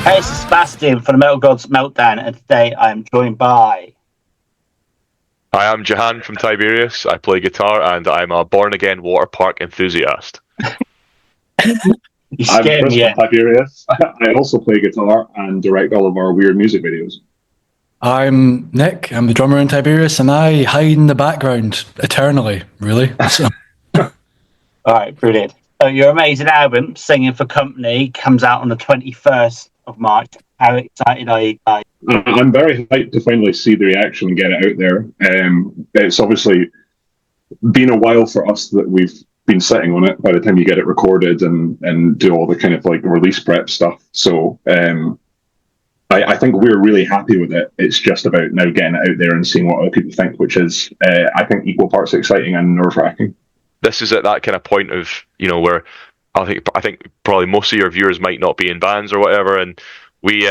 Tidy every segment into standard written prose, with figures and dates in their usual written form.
Hey, this is Sebastian from the Metal Gods Meltdown, and today I am joined by... Hi, I'm Jahan from Tiberius. I play guitar, and I'm a born-again water park enthusiast. I'm Chris from Tiberius. I also play guitar and direct all of our weird music videos. I'm Nick. I'm the drummer in Tiberius, and I hide in the background eternally, really. So. All right, brilliant. So your amazing album, Singing for Company, comes out on the 21st of March. How excited are you guys? I'm very hyped to finally see the reaction and get it out there. It's obviously been a while for us that we've been sitting on it by the time you get it recorded and do all the kind of like release prep stuff. So I think we're really happy with it. It's just about now getting it out there and seeing what other people think, which is, I think, equal parts exciting and nerve-wracking. This is at that kind of point of, where I think probably most of your viewers might not be in bands or whatever, and we,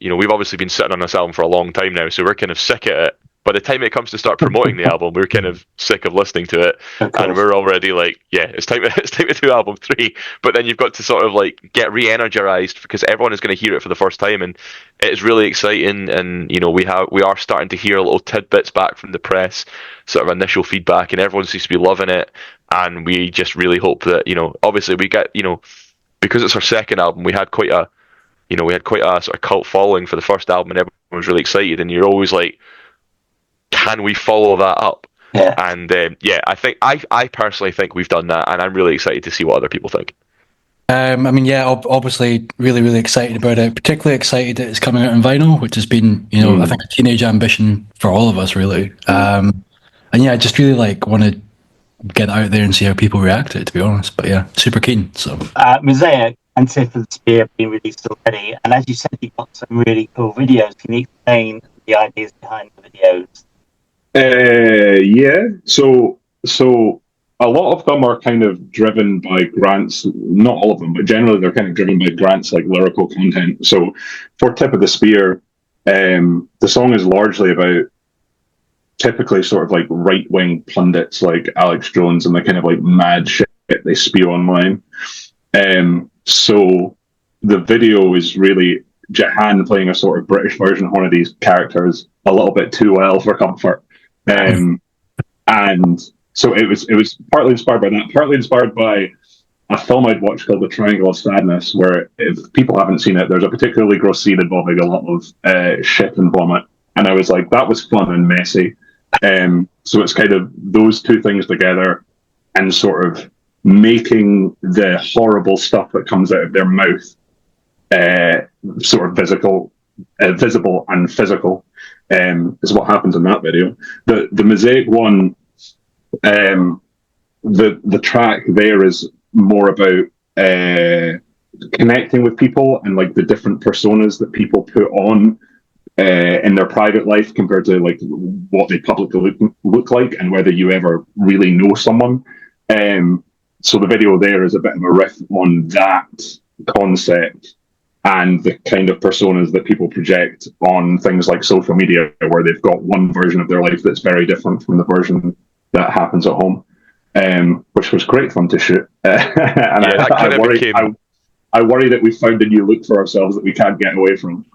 we've obviously been sitting on this album for a long time now, so we're kind of sick at it. By the time it comes to start promoting the album, we're kind of sick of listening to it, and we're already like, yeah, it's time to do album 3. But then you've got to sort of like get re-energized because everyone is going to hear it for the first time, and it's really exciting. And we are starting to hear little tidbits back from the press, sort of initial feedback, and everyone seems to be loving it. And we just really hope that obviously we get because it's our second album, we had quite a sort of cult following for the first album, and everyone was really excited. And you're always like, can we follow that up? Yeah. And I personally think we've done that, and I'm really excited to see what other people think. Obviously really, really excited about it. Particularly excited that it's coming out in vinyl, which has been, I think a teenage ambition for all of us, really. I just really want to get out there and see how people react to it, to be honest. But yeah, super keen. So Mosaic and Tip of the Spear have been released already, and as you said, you've got some really cool videos. Can you explain the ideas behind the videos? So a lot of them are kind of driven by Grant's, not all of them, but generally they're kind of driven by Grant's like lyrical content. So for Tip of the Spear, the song is largely about typically sort of like right-wing pundits like Alex Jones and the kind of like mad shit they spew online. So the video is really Jahan playing a sort of British version of one of these characters a little bit too well for comfort. And so it was partly inspired by that, partly inspired by a film I'd watched called The Triangle of Sadness, where if people haven't seen it, there's a particularly gross scene involving a lot of shit and vomit. And I was like, that was fun and messy. So it's kind of those two things together and sort of making the horrible stuff that comes out of their mouth sort of visible and physical is what happens in that video. The Mosaic one, the track there is more about connecting with people and like the different personas that people put on in their private life compared to like what they publicly look like and whether you ever really know someone. So the video there is a bit of a riff on that concept and the kind of personas that people project on things like social media, where they've got one version of their life that's very different from the version that happens at home, which was great fun to shoot. I worry that we found a new look for ourselves that we can't get away from.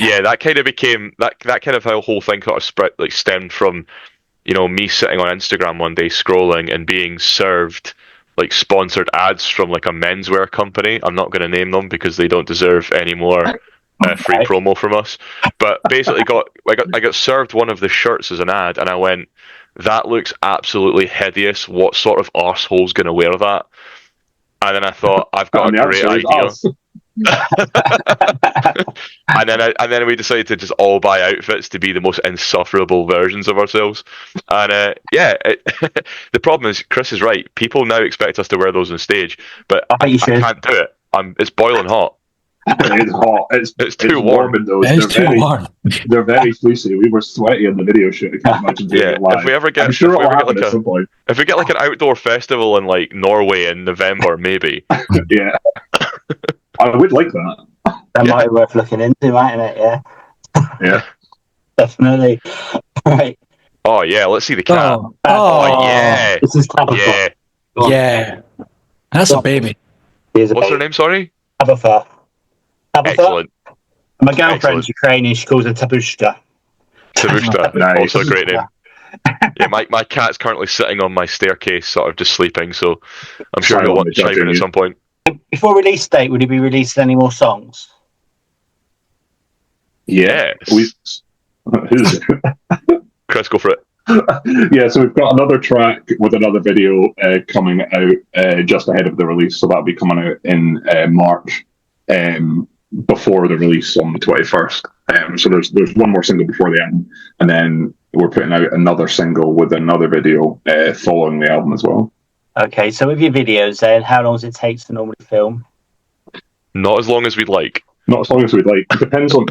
Yeah, that kind of became that kind of how the whole thing sort of stemmed from, me sitting on Instagram one day scrolling and being served like sponsored ads from like a menswear company. I'm not going to name them because they don't deserve any more free promo from us. But basically, I got served one of the shirts as an ad, and I went, "That looks absolutely hideous. What sort of arsehole's going to wear that?" And then I thought, I've got a great idea. and then we decided to just all buy outfits to be the most insufferable versions of ourselves. And the problem is, Chris is right. People now expect us to wear those on stage, but I can't do it. It's boiling hot. It's hot. It's too warm in those. They're very fleecy. We were sweaty in the video shoot. I can't imagine doing it live. If we ever get, if we get like an outdoor festival in like Norway in November, maybe. Yeah. I would like that. That might be worth looking into, mightn't it? Yeah. Yeah. Definitely. Right. Oh yeah, let's see the cat. Oh yeah. This is Tabatha. Yeah. That's a baby. What's her name? Sorry. Tabatha. Excellent. My girlfriend's Ukrainian. She calls her Tabushka. Tabushka, Nice. also a great name. Yeah, my cat's currently sitting on my staircase, sort of just sleeping. So I'm sure he'll want to chime in at some point. Before release date, would he be releasing any more songs? Yes. Who's it? Chris, go for it. Yeah, so we've got another track with another video coming out just ahead of the release, so that'll be coming out in March, before the release on the 21st. So there's one more single before the album, and then we're putting out another single with another video following the album as well. Okay, so with your videos then, how long does it take to normally film? Not as long as we'd like. Not as long as we'd like. It depends on.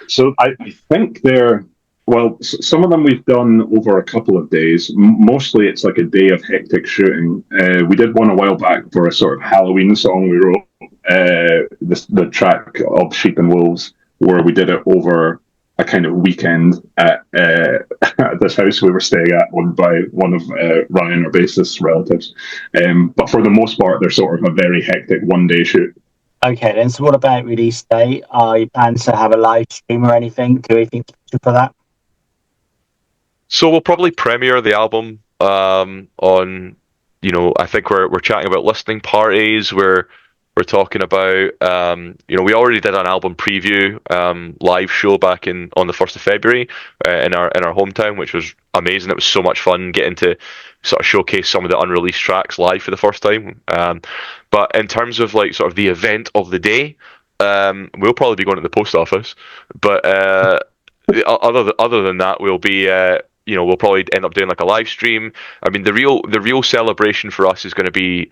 So I think they're. Well, some of them we've done over a couple of days. Mostly it's like a day of hectic shooting. We did one a while back for a sort of Halloween song we wrote, the track of Sheep and Wolves, where we did it over a kind of weekend at this house we were staying at, owned by one of Ryan, our bassist's relatives. But for the most part, they're sort of a very hectic one-day shoot. Okay, then, so what about release date? Are you planning to have a live stream or anything? Do anything special for that? So we'll probably premiere the album on, I think we're chatting about listening parties. We're talking about, we already did an album preview live show back on the 1st of February in our hometown, which was amazing. It was so much fun getting to sort of showcase some of the unreleased tracks live for the first time. But in terms of like sort of the event of the day, we'll probably be going to the post office. But other than that, we'll be we'll probably end up doing like a live stream. I mean, the real celebration for us is going to be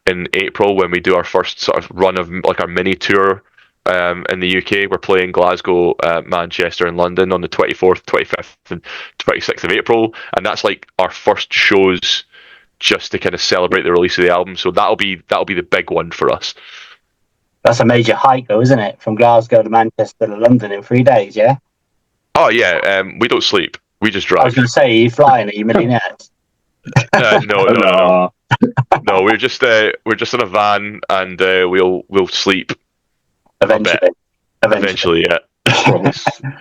in April when we do our first sort of run of like our mini tour in the UK. We're playing Glasgow, Manchester, and London on the 24th, 25th, and 26th of April, and that's like our first shows just to kind of celebrate the release of the album. So that'll be the big one for us. That's a major hike, though, isn't it? From Glasgow to Manchester to London in 3 days, yeah? Oh yeah, we don't sleep. We just drive. I was going to say, are you flying? Are you millionaires? No. No, we're just in a van, and we'll sleep. Eventually, yeah.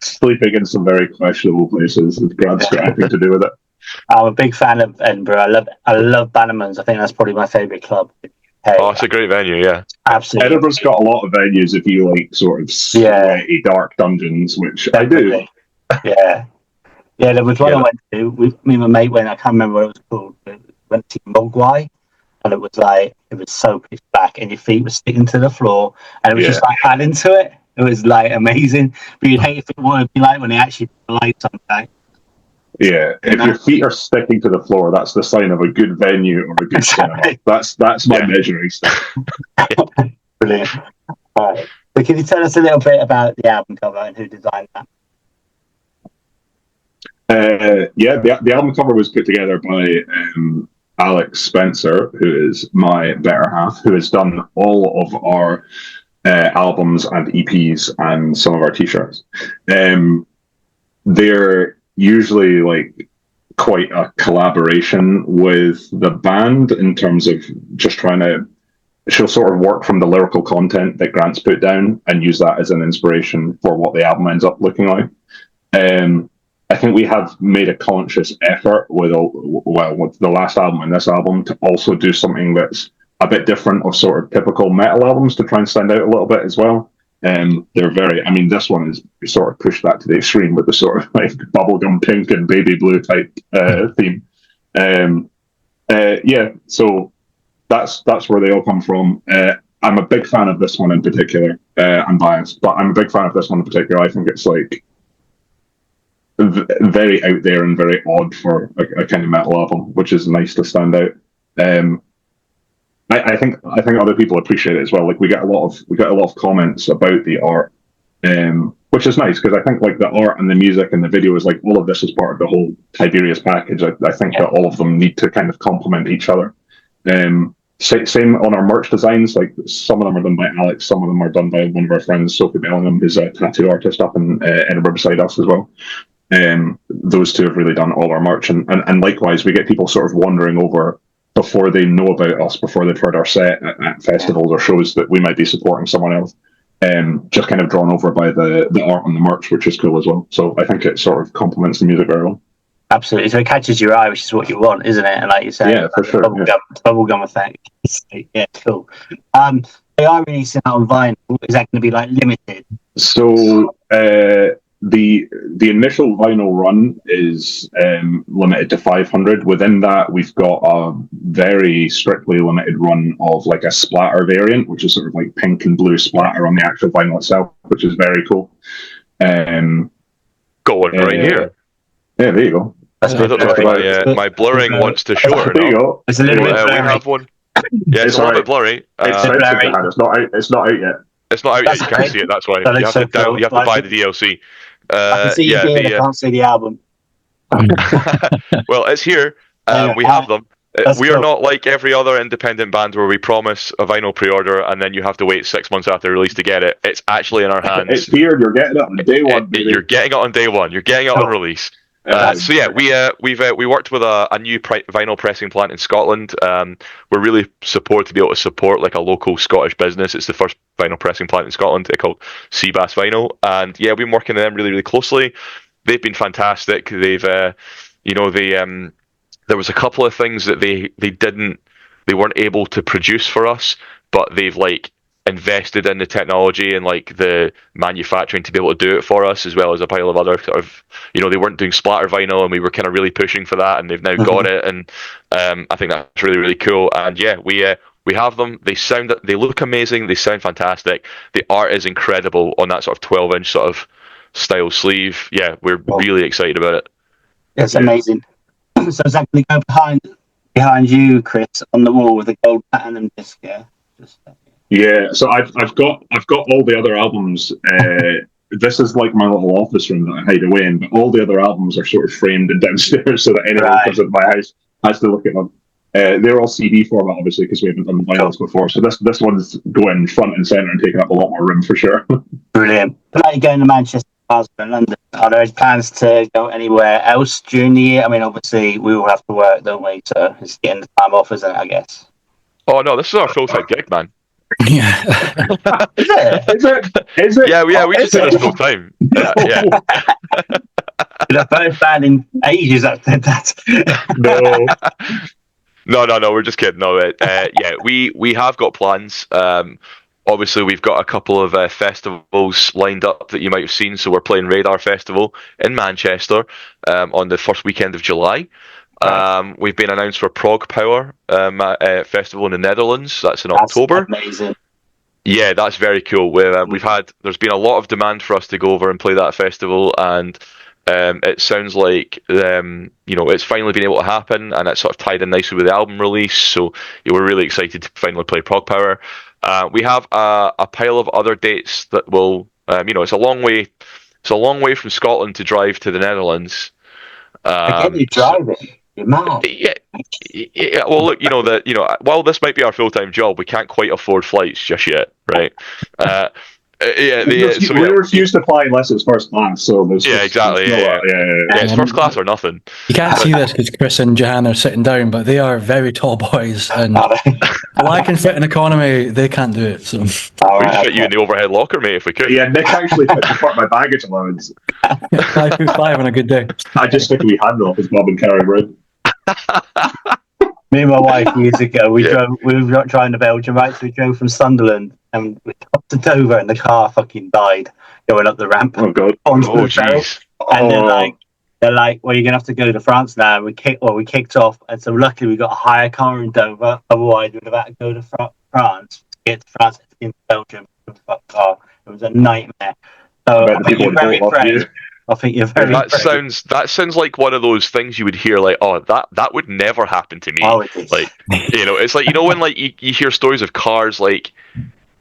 Sleeping in some very questionable places with Grant's got anything to do with it. I'm a big fan of Edinburgh. I love Bannerman's. I think that's probably my favourite club. Oh, it's a great venue, yeah. Absolutely. Edinburgh's got a lot of venues if you like sort of sweaty, dark dungeons, which definitely. I do. Yeah. Yeah, there was one I went to. Me and my mate went, I can't remember what it was called, but we went to Mogwai, and it was so pitch black, and your feet were sticking to the floor, and it was just like adding to it. It was like amazing. But you'd hate what it would be like when they actually put the lights on back. Yeah, if your feet are sticking to the floor, that's the sign of a good venue or a good cinema. That's my measuring stick. Brilliant. All right. So can you tell us a little bit about the album cover and who designed that? The album cover was put together by Alex Spencer, who is my better half, who has done all of our albums and EPs and some of our t-shirts. They're usually like quite a collaboration with the band in terms of just she'll sort of work from the lyrical content that Grant's put down and use that as an inspiration for what the album ends up looking like. I think we have made a conscious effort with the last album and this album to also do something that's a bit different of sort of typical metal albums to try and stand out a little bit as well. This one is sort of pushed that to the extreme with the sort of like bubblegum pink and baby blue type theme. So that's where they all come from. I'm a big fan of this one in particular. I'm biased, but I'm a big fan of this one in particular. I think it's like very out there and very odd for a kind of metal album, which is nice to stand out. I think other people appreciate it as well. Like we get a lot of comments about the art, which is nice because I think like the art and the music and the video is like all of this is part of the whole Tiberius package. I think that all of them need to kind of complement each other. Same on our merch designs. Like some of them are done by Alex, some of them are done by one of our friends, Sophie Bellingham, who's a tattoo artist up in Edinburgh beside us as well. Those two have really done all our merch, and likewise we get people sort of wandering over before they know about us, before they've heard our set at festivals or shows that we might be supporting someone else. just kind of drawn over by the art on the merch, which is cool as well. So I think it sort of complements the music very well. Absolutely. So it catches your eye, which is what you want, isn't it? And like you say, Yeah, for sure. Bubblegum effect. Yeah, cool. They are releasing out on vinyl. Is that going to be like limited? So the initial vinyl run is limited to 500. Within that, we've got a very strictly limited run of like a splatter variant, which is sort of like pink and blue splatter on the actual vinyl itself, which is very cool. Got one right here. Yeah, there you go. I don't know if my blurring wants to show or there you not. go. It's a little bit blurry. We have one. Yeah, it's a little bit blurry. It's not out yet. It's not out yet. You can't see it. That's why you have to buy the DLC. I can see you here. I can't see the album. Well, it's here. We have them. We are not like every other independent band where we promise a vinyl pre-order and then you have to wait 6 months after release to get it. It's actually in our hands. It's here. You're getting it on day one. You're getting it on day one. You're getting it on release. So yeah, we worked with a new vinyl pressing plant in Scotland. We're really supported to be able to support like a local Scottish business. It's the first vinyl pressing plant in Scotland. They're called Seabass Vinyl, and yeah, we've been working with them really, really closely. They've been fantastic. They've, there was a couple of things that they weren't able to produce for us, but they've like invested in the technology and like the manufacturing to be able to do it for us, as well as a pile of other sort of, they weren't doing splatter vinyl and we were kind of really pushing for that, and they've now got it, and I think that's really, really cool. And yeah, we have them. They look amazing. They sound fantastic. The art is incredible on that sort of 12-inch sort of style sleeve. Yeah, we're really excited about it. It's amazing. So is that going to go behind you, Chris, on the wall with a gold platinum disc? Yeah. Yeah, so I've got all the other albums. This is like my little office room that I hide away in, but all the other albums are sort of framed and downstairs so that anyone who comes into my house has to look at them. They're all CD format, obviously, because we haven't done vinyls before. So this one's going front and centre and taking up a lot more room for sure. Brilliant. But now you're going to Manchester, Glasgow, and London. Are there plans to go anywhere else during the year? I mean, obviously, we all have to work, don't we? So it's getting the time off, isn't it, I guess? Oh, no, this is our full-time gig, man. Yeah. Is it? Yeah, we just do this full time. Yeah. The first band in ages that said that. No, we're just kidding. No, yeah, we have got plans. Obviously, we've got a couple of festivals lined up that you might have seen. So we're playing Radar Festival in Manchester on the first weekend of July. We've been announced for Prog Power Festival in the Netherlands. That's in October. Amazing. Yeah, that's very cool. There's been a lot of demand for us to go over and play that festival, and it sounds like it's finally been able to happen, and it's sort of tied in nicely with the album release. So we're really excited to finally play Prog Power. We have a pile of other dates that will. It's a long way. It's a long way from Scotland to drive to the Netherlands. Again, you driving. You're mad. Yeah. Well, look, while this might be our full-time job, we can't quite afford flights just yet, right? We refuse to fly unless it's first class. So exactly. It's first class or nothing. You can't see this because Chris and Johan are sitting down, but they are very tall boys, and while I can fit in economy, they can't do it. So we'd fit you in the overhead locker, mate, if we could. Yeah, Nick actually fits to part my baggage allowance. 5'5" on a good day. I just stick a wee handle off his bob and carry road. Me and my wife years ago, we were driving to Belgium, right? So we drove from Sunderland and we got to Dover, and the car fucking died going up the ramp. Oh god! Jeez! And they're like, well, you're gonna have to go to France now. And we kicked off, and so luckily we got a hire car in Dover. Otherwise, we'd have had to go to France to get to France in Belgium. It was a nightmare. So I think you're very brave. I think you're very. That sounds like one of those things you would hear, like, oh, that would never happen to me. Oh, it is. Like, it's like when like you hear stories of cars like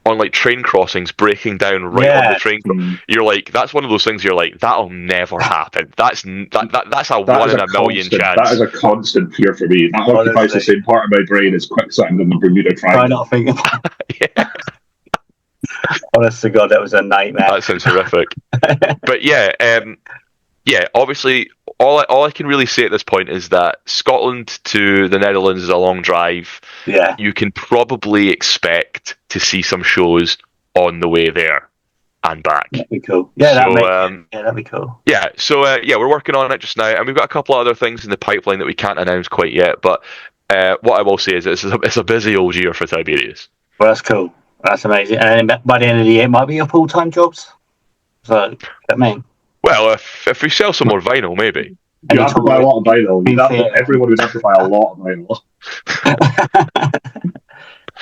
on like train crossings breaking down on the train. You're like, that's one of those things. You're like, that'll never happen. That's a 1 in a million chance. That is a constant fear for me. That occupies the same part of my brain as quicksand in the Bermuda Triangle. Try not thinking. Yeah. Honest to God, that was a nightmare. That sounds horrific. But obviously, all I can really say at this point is that Scotland to the Netherlands is a long drive. Yeah. You can probably expect to see some shows on the way there. and back. That'd be cool. Yeah, So, that'd be cool. Yeah, so we're working on it just now, and we've got a couple of other things in the pipeline that we can't announce quite yet. But what I will say is it's a busy old year for Tiberius. Well, that's cool. That's amazing. And by the end of the year, it might be your full-time jobs. So, I mean, well, if we sell some more vinyl, maybe. You have to buy a lot of vinyl. Everyone would have to buy a lot of vinyl.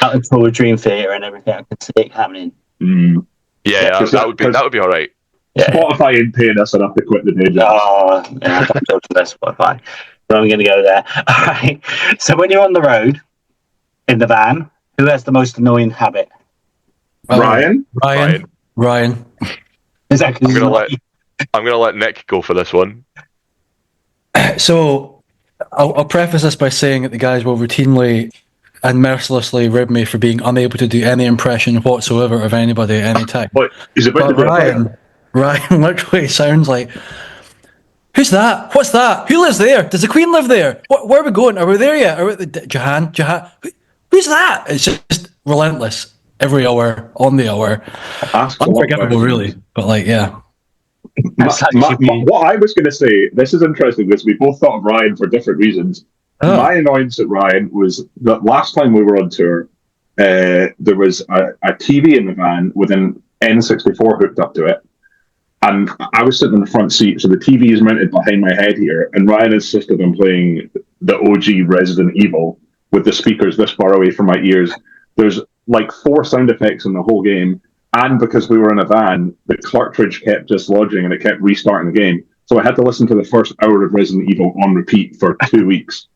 Out of tour Dream Theater and everything, I could see it happening. Yeah, that would be all right. Yeah. Spotify ain't paying us enough to quit the day job. Oh, yeah, don't talk to that Spotify. But I'm going to go there. All right. So when you're on the road in the van, who has the most annoying habit? Ryan. Is that I'm gonna let Nick go for this one. So I'll preface this by saying that the guys will routinely and mercilessly rib me for being unable to do any impression whatsoever of anybody at any time. But he's about to be Ryan literally sounds like, who's that? What's that? Who lives there? Does the Queen live there? Where are we going? Are we there yet? Are we Jahan? Who's that? It's just relentless. Every hour, on the hour. Unforgivable, really. But like, yeah. What I was going to say, this is interesting because we both thought of Ryan for different reasons. My annoyance at Ryan was that last time we were on tour, there was a TV in the van with an N64 hooked up to it. And I was sitting in the front seat, so the TV is mounted behind my head here, and Ryan insisted on playing the OG Resident Evil with the speakers this far away from my ears. There's like 4 sound effects in the whole game, and because we were in a van, the cartridge kept dislodging and it kept restarting the game. So I had to listen to the first hour of Resident Evil on repeat for 2 weeks.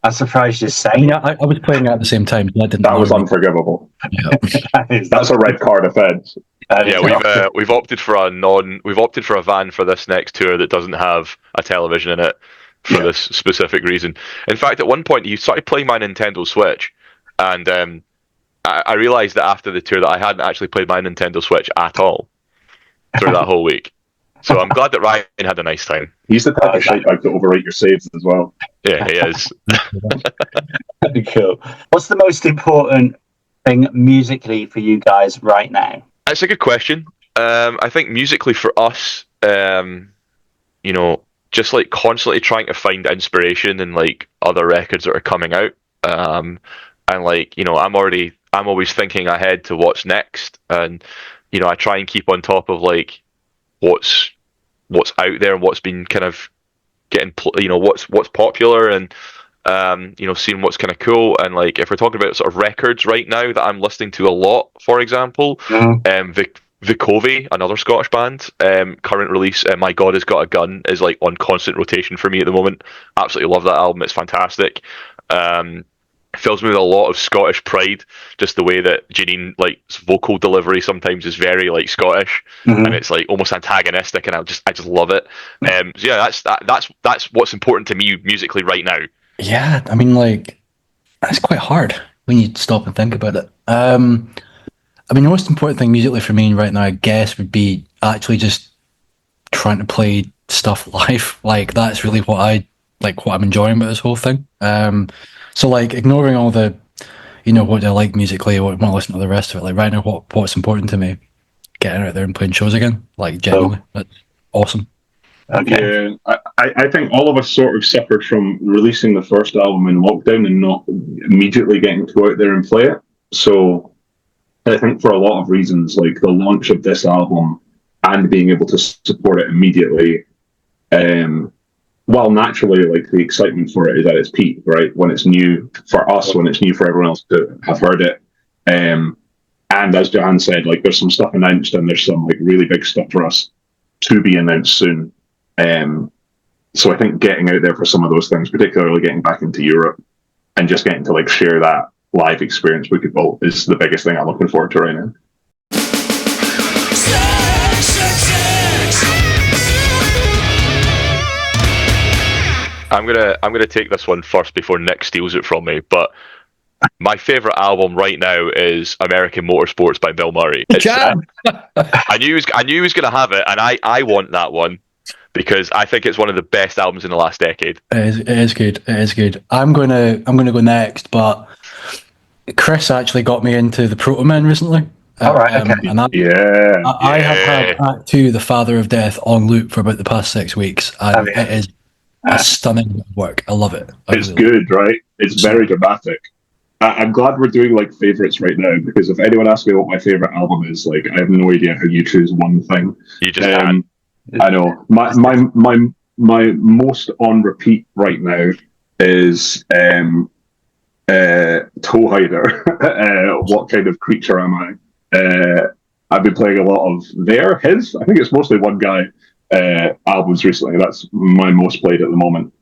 I'm surprised you're saying. I was playing it at the same time. So that was unforgivable. Yeah. That's a red card offence. We've opted for a van for this next tour that doesn't have a television in it for this specific reason. In fact, at one point he started playing my Nintendo Switch, and I realised that after the tour that I hadn't actually played my Nintendo Switch at all through that whole week. So I'm glad that Ryan had a nice time. He's the type of shitebag to overrate your saves as well. Yeah, he is. That'd be cool. What's the most important thing musically for you guys right now? That's a good question. I think musically for us, just like constantly trying to find inspiration in like other records that are coming out. And like, I'm always thinking ahead to what's next, and I try and keep on top of like what's out there and what's been kind of getting what's popular, and seeing what's kind of cool. And like if we're talking about sort of records right now that I'm listening to a lot, for example, Vicovi, another Scottish band, current release, My God Has Got a Gun, is like on constant rotation for me at the moment. Absolutely love that album. It's fantastic. Fills me with a lot of Scottish pride, just the way that Janine likes vocal delivery sometimes is very like Scottish, and it's like almost antagonistic, and I just love it. That's what's important to me musically right now. Yeah, I mean, like, that's quite hard when you stop and think about it. I mean, the most important thing musically for me right now, I guess, would be actually just trying to play stuff live. Like, that's really what I'm enjoying about this whole thing. So like ignoring all the, what I like musically, what I want to listen to the rest of it. Like right now, what's important to me, getting out there and playing shows again. Like genuinely, that's awesome. Okay. Yeah, I think all of us sort of suffered from releasing the first album in lockdown and not immediately getting to go out there and play it. So I think for a lot of reasons, like the launch of this album and being able to support it immediately, while naturally, like the excitement for it is at its peak, right? When it's new for us, when it's new for everyone else to have heard it. And as Johan said, like there's some stuff announced and there's some like really big stuff for us to be announced soon. So I think getting out there for some of those things, particularly getting back into Europe and just getting to like share that live experience with people is the biggest thing I'm looking forward to right now. I'm gonna take this one first before Nick steals it from me. But my favorite album right now is American Motorsports by Bill Murray. I knew he was gonna have it, and I want that one because I think it's one of the best albums in the last decade. It is good. It is good. I'm gonna go next, but Chris actually got me into the Proto Men recently. All right, okay. And I have had Act 2, The Father of Death, on loop for about the past 6 weeks, and it is a stunning work. I love it. It's good, right? It's very dramatic. I'm glad we're doing like favorites right now, because if anyone asks me what my favorite album is, like I have no idea how you choose one thing. You just can't. I know my most on repeat right now is Toe Hider. What kind of creature am I? I've been playing a lot of his. I think it's mostly one guy albums recently. That's my most played at the moment.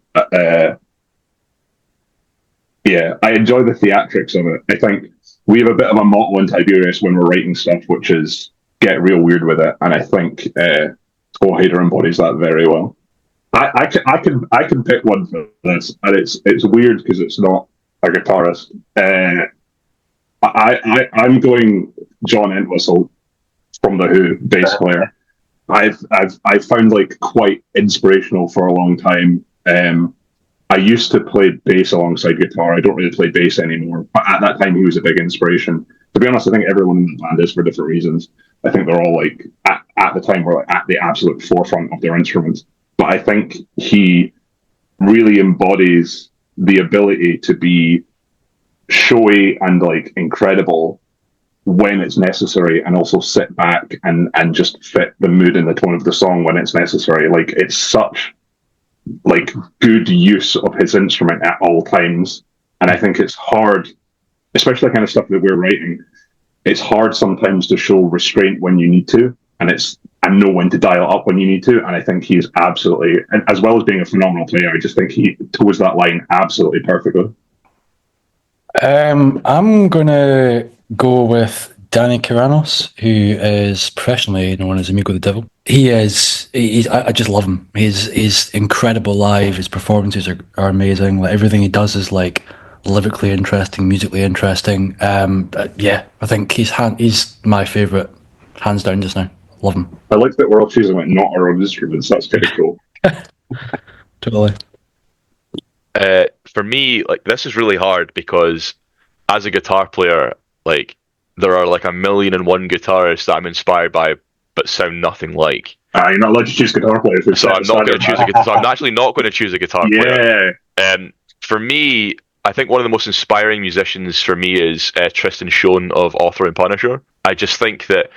Yeah, I enjoy the theatrics of it. I think we have a bit of a motto in Tiberius when we're writing stuff, which is get real weird with it, and I think Toe Hider embodies that very well. I can pick one for this, and it's weird because it's not a guitarist. I'm going John Entwistle from The Who, bass player. I've found like quite inspirational for a long time. I used to play bass alongside guitar. I don't really play bass anymore. But at that time, he was a big inspiration. To be honest, I think everyone in the band is for different reasons. I think they're all like at the time were like at the absolute forefront of their instruments. But I think he really embodies the ability to be showy and like incredible when it's necessary, and also sit back and just fit the mood and the tone of the song when it's necessary. Like it's such like good use of his instrument at all times, and I think it's hard, especially the kind of stuff that we're writing. It's hard sometimes to show restraint when you need to, and know when to dial up when you need to. And I think he's absolutely, and as well as being a phenomenal player, I just think he toes that line absolutely perfectly. I'm gonna go with Danny Karanos, who is professionally known as Amigo the Devil. I just love him. He's incredible live. His performances are amazing. Like everything he does is like lyrically interesting, musically interesting. I think he's my favourite, hands down just now. Love him. I like that we're all choosing like not our own instruments. That's kind of cool. Totally. For me, like this is really hard because as a guitar player, like there are like 1,000,001 guitarists that I'm inspired by, but sound nothing like. You're not allowed to choose guitar players. So I'm not going to choose a guitar. So I'm actually not going to choose a guitar player. For me, I think one of the most inspiring musicians for me is Tristan Schoen of Author and Punisher. I just think that,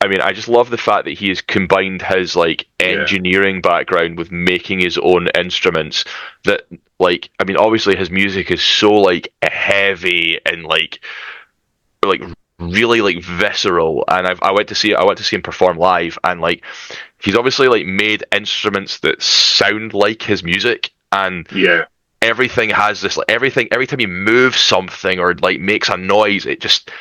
I just love the fact that he has combined his like engineering background with making his own instruments. That like, obviously his music is so like heavy and like really like visceral. And I went to see him perform live, and like he's obviously like made instruments that sound like his music, and everything has this like every time he moves something or like makes a noise, it just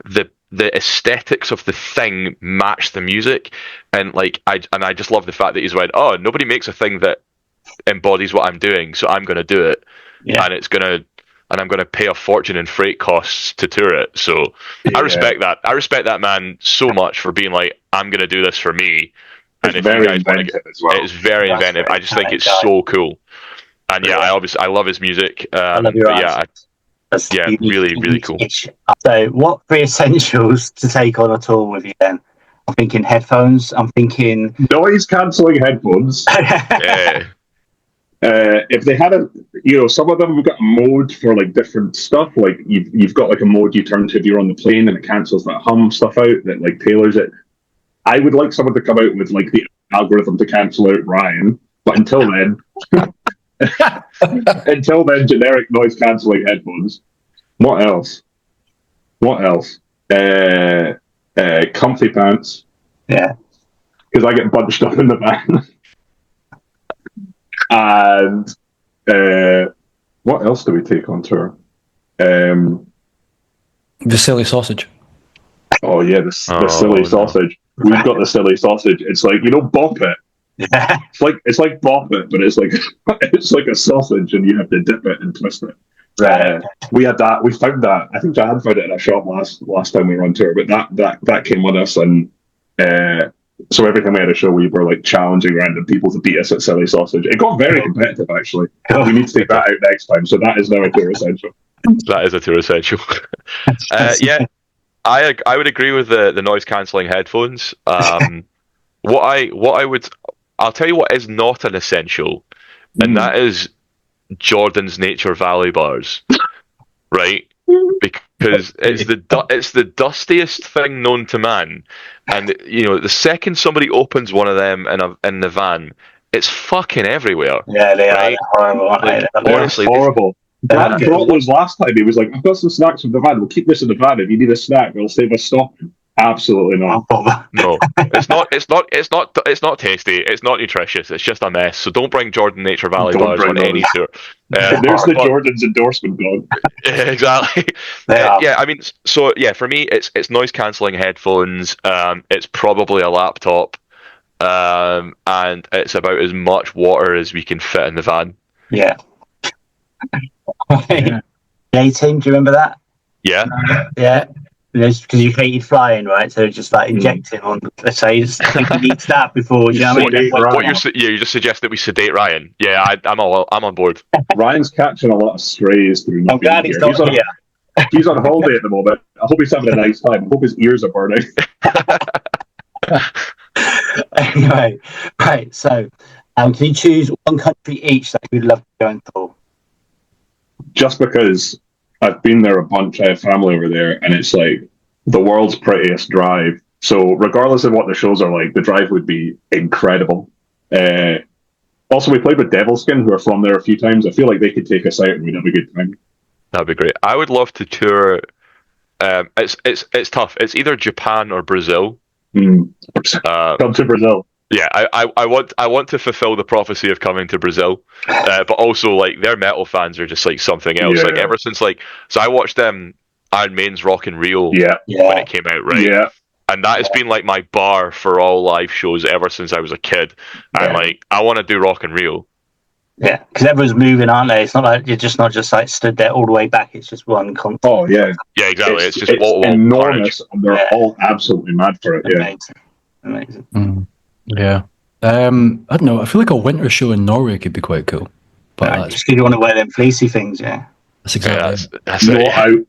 the aesthetics of the thing match the music, and like I just love the fact that he's went, oh, nobody makes a thing that embodies what I'm doing, so I'm going to do it, and I'm going to pay a fortune in freight costs to tour it. So I respect that. I respect that man so much for being like, I'm going to do this for me. And if very you guys want to get as well. It's very inventive. I just think it's so cool. And I love his music. I love your really cool. So what 3 essentials to take on a tour with you then? I'm thinking headphones. I'm thinking noise cancelling headphones. If they had some of them have got a mode for like different stuff. Like you've got like a mode you turn to if you're on the plane, and it cancels that hum stuff out that like tailors it. I would like someone to come out with like the algorithm to cancel out Ryan, but until then, generic noise cancelling headphones. What else? Comfy pants. Yeah, because I get bunched up in the van. And what else do we take on tour? The silly sausage. Oh yeah, the silly sausage. We've got the silly sausage. It's like, bop it. Yeah. It's like bop it, but it's like a sausage, and you have to dip it and twist it. We had that. We found that. I think Jan found it in a shop last time we were on tour, but that came with us, and so every time we had a show, we were like challenging random people to beat us at silly sausage. It got very competitive, actually. We need to take that out next time. So that is now a tour essential. That is a tour essential. I would agree with the noise cancelling headphones. I'll tell you what is not an essential, and that is Jordan's Nature Valley bars, right? Because it's the dustiest thing known to man, and the second somebody opens one of them in the van, it's fucking everywhere. Yeah, they right? are horrible, aren't they? They're Honestly, horrible. Brad brought those last time. He was like, "I've got some snacks from the van. We'll keep this in the van. If you need a snack, it'll save us stopping." Absolutely not. No, it's not. It's not tasty. It's not nutritious. It's just a mess. So don't bring Jordan Nature Valley bars on any tour. There's the Jordan's endorsement gone. Exactly. Yeah, I mean, so yeah, for me, it's noise cancelling headphones. It's probably a laptop, and it's about as much water as we can fit in the van. Yeah. The A-Team, do you remember that? Yeah. Yeah. Because you hated flying, right? So just like injecting on, let's say, you need that before, you know what I mean? You just suggest that we sedate Ryan. Yeah, I'm on board. Ryan's catching a lot of strays through. I'm glad he's not here. He's on holiday at the moment. I hope he's having a nice time. I hope his ears are burning. Anyway, right. So, can you choose one country each that you'd love to go and tour? Just because I've been there a bunch, I have family over there, and it's like the world's prettiest drive. So regardless of what the shows are like, the drive would be incredible. Also, we played with Devilskin, who are from there a few times. I feel like they could take us out and we'd have a good time. That'd be great. I would love to tour. It's tough. It's either Japan or Brazil. Come to Brazil. Yeah, I want to fulfill the prophecy of coming to Brazil, but also like their metal fans are just like something else. Like ever since so I watched Iron Maiden's Rock in Rio when it came out, right? Yeah, and that has been like my bar for all live shows ever since I was a kid. I'm like, I want to do Rock in Rio. Yeah, because everyone's moving, aren't they? It's not like you're just not just like stood there all the way back. It's just one concert. Oh yeah, yeah, exactly. It's just enormous, and they're all absolutely mad for it. Amazing. Yeah. I don't know. I feel like a winter show in Norway could be quite cool. But just because you want to wear them fleecy things, That's exactly.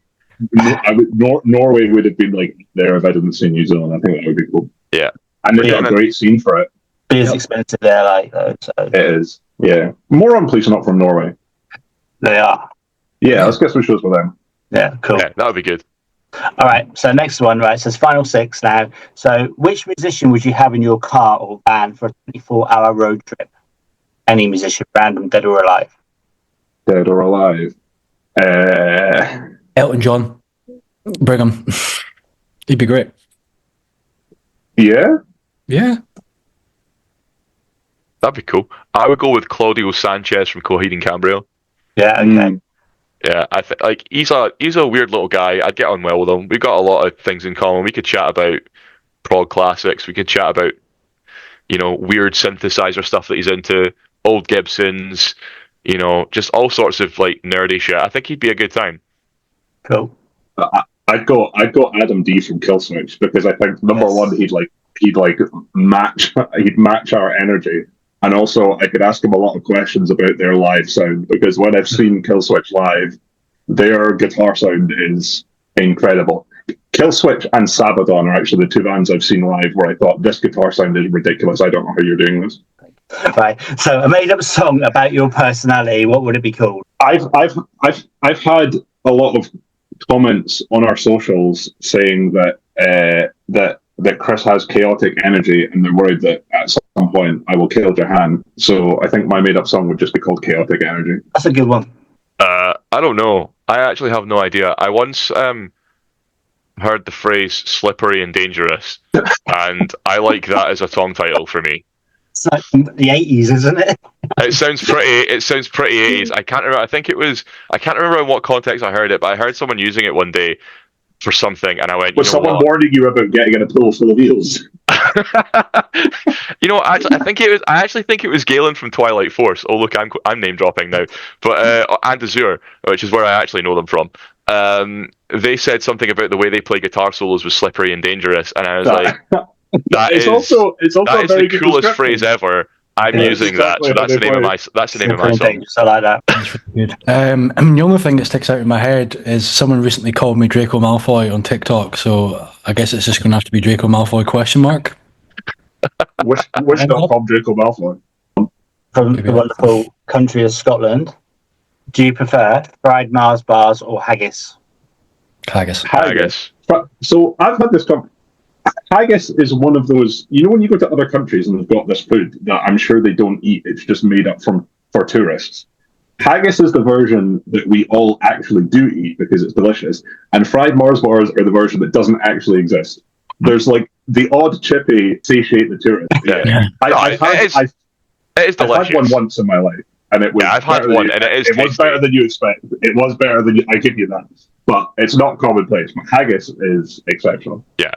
Norway would have been like there if I didn't see New Zealand. I think that would be cool. Yeah, and they've got a great scene for it. It's expensive there, like though. So. It is. Yeah, more on Police Not from Norway. They are. Yeah, let's get some shows with them. Yeah, cool. Yeah, that would be good. All right, so next one, right? So it's final 6 now. So which musician would you have in your car or van for a 24-hour road trip? Any musician, random, dead or alive? Dead or alive? Elton John. Bring him. He'd be great. Yeah? Yeah. That'd be cool. I would go with Claudio Sanchez from Coheed and Cambria. Yeah, okay. Yeah, I think like he's a weird little guy. I'd get on well with him. We've got a lot of things in common. We could chat about prog classics. We could chat about weird synthesizer stuff that he's into, old Gibsons, just all sorts of like nerdy shit. I think he'd be a good time. Cool. I'd go Adam D from Killswitch because I think number one he'd match our energy. And also, I could ask him a lot of questions about their live sound, because when I've seen Killswitch live, their guitar sound is incredible. Killswitch and Sabadon are actually the 2 bands I've seen live where I thought, this guitar sound is ridiculous. I don't know how you're doing this. Right. So, a made-up song about your personality. What would it be called? I've had a lot of comments on our socials saying that Chris has chaotic energy, and they're worried that at some point I will kill Jahan. So I think my made-up song would just be called Chaotic Energy. That's a good one. I don't know. I actually have no idea. I once heard the phrase "slippery and dangerous," and I like that as a song title for me. It's like the 80s, isn't it? It sounds pretty 80s. I can't remember. I can't remember in what context I heard it, but I heard someone using it one day for something, and I went, was someone warning you about getting in a pool full of eels? I actually think it was Galen from Twilight Force. Oh look, I'm name dropping now, but and Azure, which is where I actually know them from. They said something about the way they play guitar solos was slippery and dangerous, and I was like, that is the coolest phrase ever. I'm using that. So that's the name of my. That's the name of my song. I like that. That's really good. I mean, the only thing that sticks out in my head is someone recently called me Draco Malfoy on TikTok, so I guess it's just going to have to be Draco Malfoy ? Wish.com Draco Malfoy. From the wonderful country of Scotland, do you prefer fried Mars bars or haggis? Haggis. So I've had this haggis is one of those, when you go to other countries and they've got this food that I'm sure they don't eat, it's just made up for tourists. Haggis is the version that we all actually do eat because it's delicious, and fried Mars bars are the version that doesn't actually exist. There's like the odd chippy satiate the tourist. Yeah. I've had one once in my life, and it was. Yeah, I've had one, and it was better than you expect. It was better than I give you that, but it's not commonplace. But haggis is exceptional. Yeah.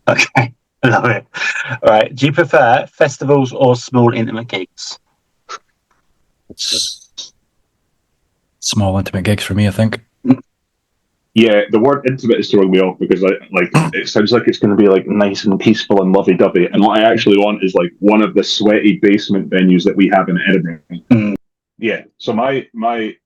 Okay, love it. All right. Do you prefer festivals or small intimate gigs? Small intimate gigs for me, I think. Yeah, the word intimate is throwing me off because it sounds like it's going to be like nice and peaceful and lovey-dovey, and what I actually want is like one of the sweaty basement venues that we have in Edinburgh. Yeah, so my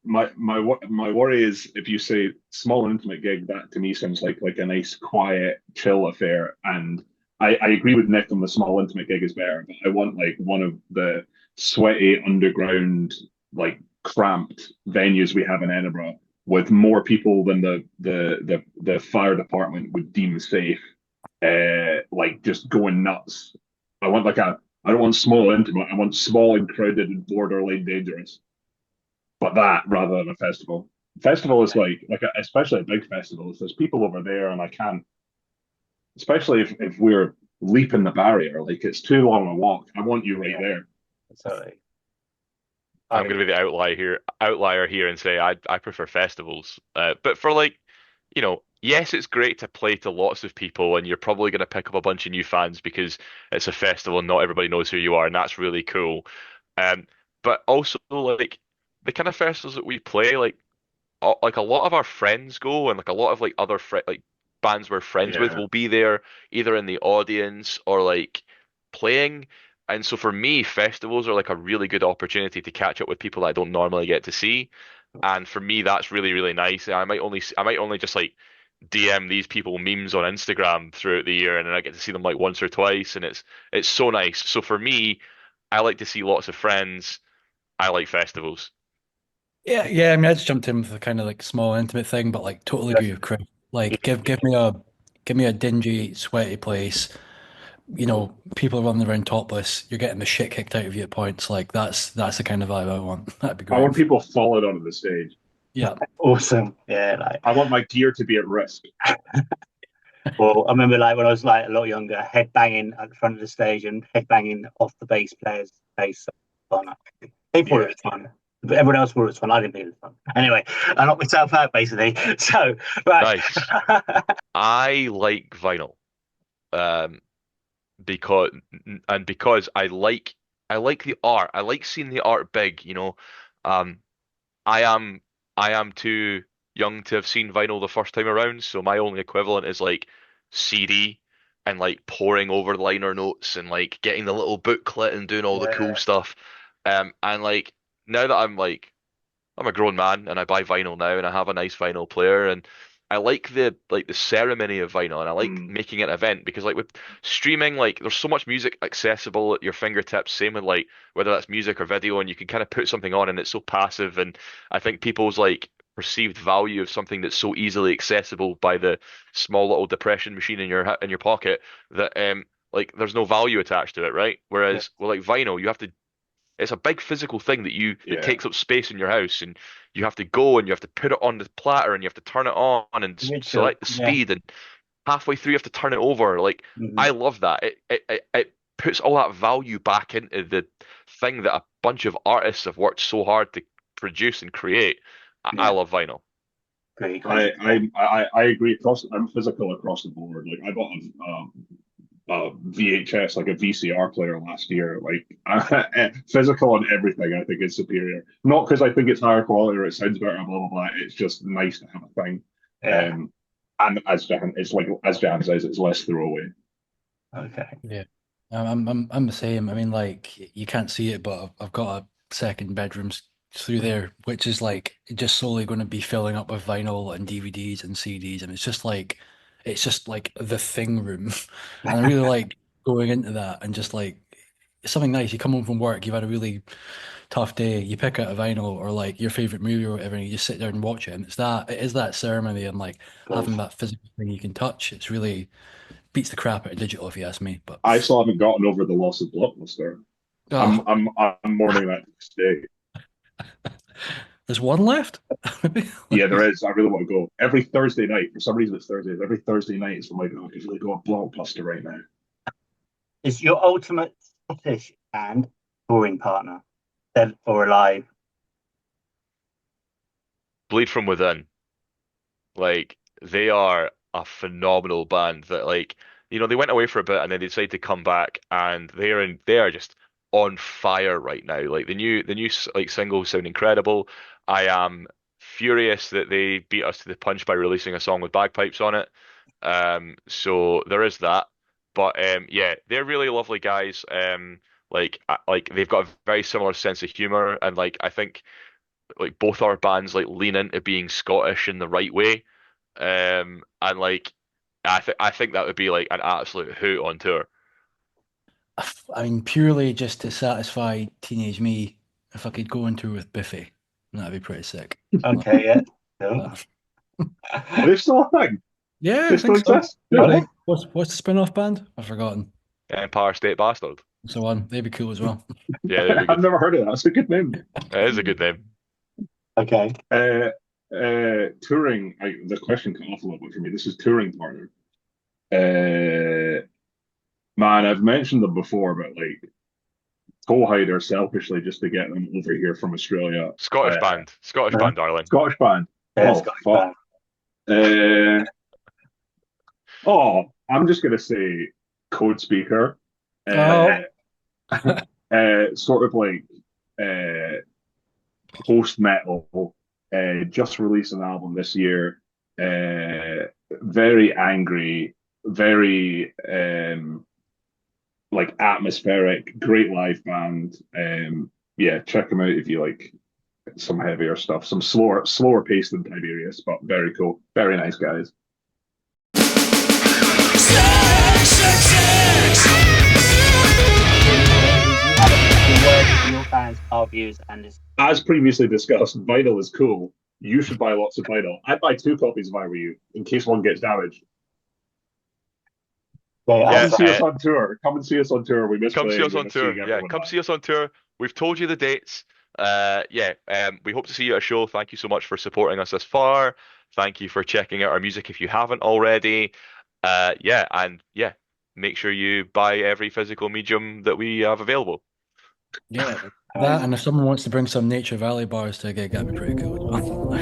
worry is if you say small and intimate gig, that to me sounds like a nice, quiet, chill affair. And I agree with Nick on the small intimate gig is better, but I want like one of the sweaty underground, like cramped venues we have in Edinburgh with more people than the fire department would deem safe. Like just going nuts. I don't want small intimate. I want small and crowded and borderline dangerous. But that rather than a festival. Festival is especially a big festival. If there's people over there and I can't, especially if we're leaping the barrier, like it's too long a walk. I want you right there. Sorry. I'm going to be the outlier here and say I prefer festivals. But for yes, it's great to play to lots of people, and you're probably going to pick up a bunch of new fans because it's a festival and not everybody knows who you are, and that's really cool. But also like the kind of festivals that we play, like a lot of our friends go, and like a lot of like other bands we're friends with will be there either in the audience or like playing. And so for me, festivals are like a really good opportunity to catch up with people that I don't normally get to see. And for me, that's really, really nice. I might only just like DM these people memes on Instagram throughout the year, and then I get to see them like once or twice, and it's so nice. So for me, I like to see lots of friends. I like festivals. Yeah. I mean, I just jumped in with a kind of like small intimate thing, but like totally agree with Chris. Like, give me a dingy, sweaty place. People running around topless. You're getting the shit kicked out of you at points. Like that's the kind of vibe I want. That'd be great. I want people falling onto the stage. Yeah. Awesome. Yeah. I want my gear to be at risk. Well, I remember when I was a lot younger, headbanging at the front of the stage and headbanging off the bass player's bass. They thought it was fun. But everyone else thought it was fun. I didn't think it was fun. Anyway, I knocked myself out basically. So, right. Nice. I like vinyl. Because I like the art. I like seeing the art big, I am too young to have seen vinyl the first time around, so my only equivalent is like CD and like poring over the liner notes and like getting the little booklet and doing all the cool stuff. And like now that I'm a grown man and I buy vinyl now and I have a nice vinyl player, and I like the ceremony of vinyl, and I like making an event because like with streaming, like there's so much music accessible at your fingertips, same with like whether that's music or video, and you can kind of put something on and it's so passive. And I think people's like perceived value of something that's so easily accessible by the small little depression machine in your pocket that like there's no value attached to it, right? Whereas with like vinyl, it's a big physical thing that takes up space in your house, and you have to go and you have to put it on the platter and you have to turn it on and select the speed, and halfway through you have to turn it over. Like I love that. It puts all that value back into the thing that a bunch of artists have worked so hard to produce and create. I love vinyl. Great. I agree. I'm physical across the board. Like I bought a VHS, like a VCR player last year. Like physical on everything, I think is superior. Not because I think it's higher quality or it sounds better, blah blah blah. It's just nice to have a thing. And as Jan says, it's less throwaway. Okay. Yeah. I'm the same. I mean, like you can't see it, but I've got a second bedroom through there, which is like just solely going to be filling up with vinyl and DVDs and CDs, and it's just like the thing room, and I really like going into that and just like it's something nice. You come home from work, you've had a really tough day, you pick out a vinyl or like your favorite movie or whatever, and you just sit there and watch it, and it is that ceremony and like having that physical thing you can touch. It's really beats the crap out of digital, if you ask me. But I still haven't gotten over the loss of Blockbuster. oh, I'm mourning that to this day. there's one left. Yeah, there is. I really want to go every Thursday night. For some reason, it's Thursdays. Every Thursday night is when I go. I could really go a Blockbuster right now. Is your ultimate Scottish and touring partner dead or alive? Bleed from Within. Like they are a phenomenal band that like they went away for a bit and then they decided to come back and they are just on fire right now. Like the new like singles sound incredible. I am furious that they beat us to the punch by releasing a song with bagpipes on it. So there is that. But yeah, they're really lovely guys. Like they've got a very similar sense of humor and like I think like both our bands like lean into being Scottish in the right way. And like I think that would be like an absolute hoot on tour. I mean, purely just to satisfy teenage me, if I could go on tour with Biffy, that'd be pretty sick. Okay, yeah. No. Are they still a thing? Yeah, I They still think so. exist? Yeah. What's the spin-off band? I've forgotten. Empire State Bastard. So on, they'd be cool as well. Yeah, that'd be I've good. never heard of that. That's a good name. It is a good name. Okay. Touring. The question cut off a little bit for me. This is touring partner. Man, I've mentioned them before, but like Toehider selfishly just to get them over here from Australia. Scottish band, darling. Scottish band. Yeah, Oh, Scottish fuck. band. I'm just gonna say Code Speaker. Sort of like post metal. Just released an album this year. Very angry, very like atmospheric, great live band. Yeah, check them out if you like some heavier stuff, some slower pace than Tiberius, but very cool, very nice guys. Your fans, our views, and this. As previously discussed, vinyl is cool. You should buy lots of vinyl. I'd buy 2 copies if I were you, in case one gets damaged. Come and see us on tour. Come and see us on tour. We miss Come see us playing. on tour. Yeah, come see us on tour. We've told you the dates. We hope to see you at a show. Thank you so much for supporting us this far. Thank you for checking out our music if you haven't already. Make sure you buy every physical medium that we have available. Yeah, that, and if someone wants to bring some Nature Valley bars to a gig, that'd be pretty cool as well.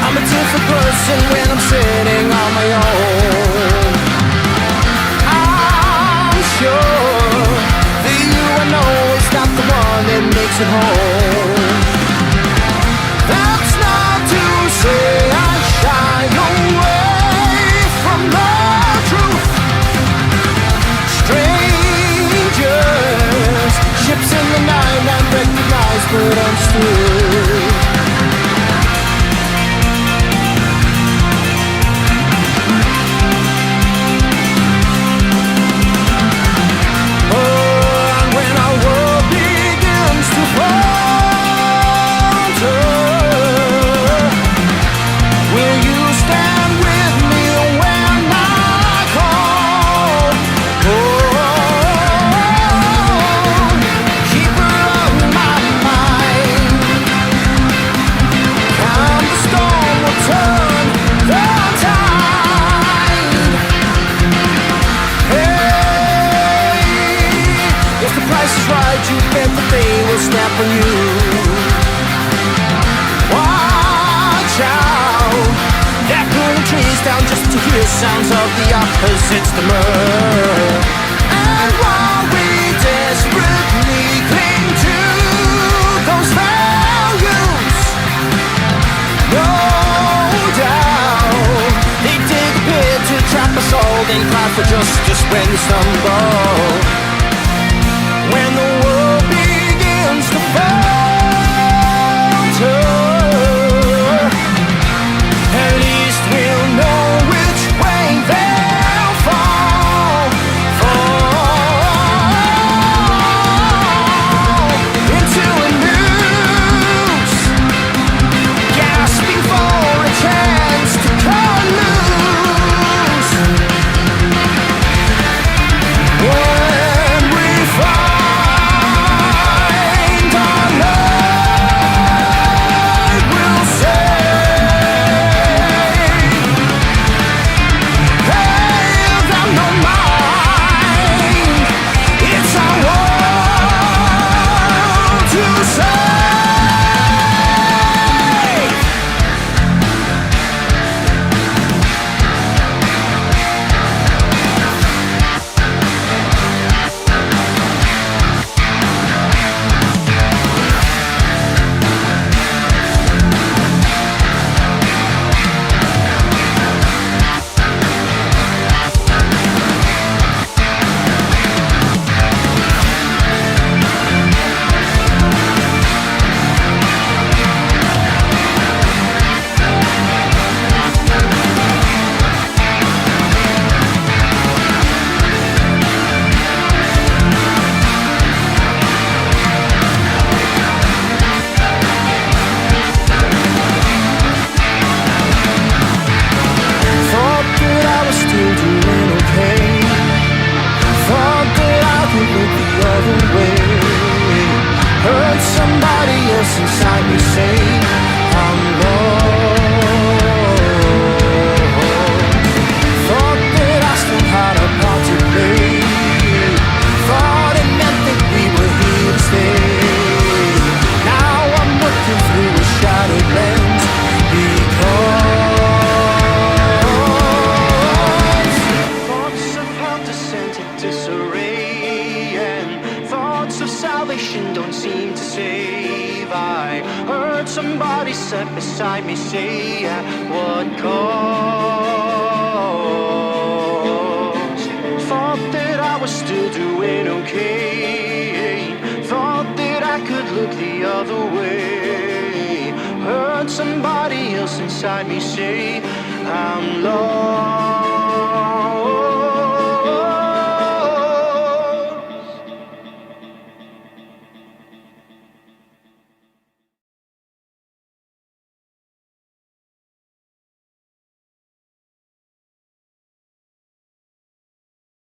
I'm a different person when I'm sitting on my own. I'm sure that you I know is not the one that makes it home. That's not to say I shy away from the truth. Strangers, ships in the night, not recognized but understood. Snap on you. Watch out. They're pulling trees down just to hear sounds of the opposites demur. And while we desperately cling to those values, for justice when you stumble. When the world begins to falter, at least we'll know which way they'll fall. Fall into a noose, gasping for a chance to cut loose. When we find our light, we'll say, hey, you've got no mind. It's our world to save. Thought that I was still doing okay. Thought that I could look the other way. Heard somebody else inside me say, I'm lost. Thought that I still had a part to play. Thought it meant that we were here to stay. Now I'm looking through a shattered lens because thoughts of help descended disarray, and thoughts of salvation don't seem to save. I heard somebody sat beside me say, at what cost? Thought that I was still doing okay. Thought that I could look the other way. Heard somebody else inside me say, I'm lost.